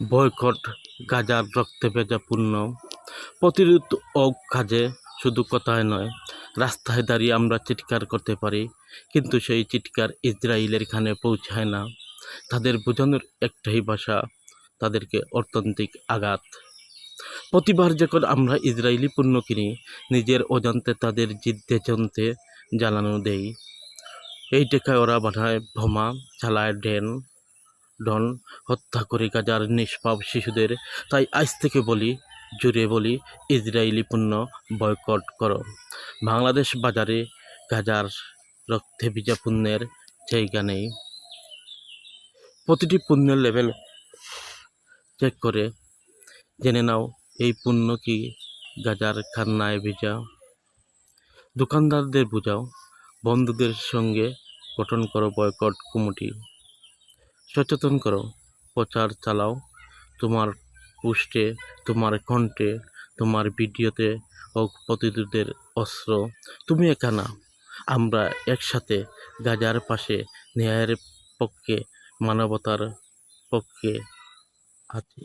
Boycott গাজার রক্তে ভেজা পণ্য প্রতিরোধ ও কাজে শুধু কথায় নয়, রাস্তায় দাঁড়িয়ে আমরা চিৎকার করতে পারি, কিন্তু সেই চিৎকার ইসরায়েলের কানে পৌঁছায় না। তাদের বোঝানোর একটাই ভাষা, তাদেরকে অর্থনৈতিক আঘাত। প্রতিবার যখন আমরা ইসরায়েলি পণ্য কিনি, নিজের অজান্তে তাদের যুদ্ধে জমতে জ্বালানো দেই। এই টাকায় ওরা বানায় বোমা, চালায় ড্রোন, হত্যা করে গাজার নিষ্পাপ শিশুদের। তাই আজ থেকে বলি, জুড়ে বলি, ইসরায়েলি পণ্য বয়কট করো। বাংলাদেশ বাজারে গাজার রক্তে ভিজা পণ্যের জায়গা নেই। প্রতিটি পণ্যের লেভেল চেক করে জেনে নাও এই পণ্য কি গাজার কান্নায় ভিজা। দোকানদারদের বোঝাও, বন্ধুদের সঙ্গে গঠন করো বয়কট কমিটি। সচেতন করো, প্রচার চালাও, তোমার পোস্টে, তোমার কণ্ঠে, তোমার ভিডিওতে হোক প্রতিরোধের অস্ত্র। তুমি একা না, আমরা একসাথে গাজার পাশে, ন্যায়ের পক্ষে, মানবতার পক্ষে আছি।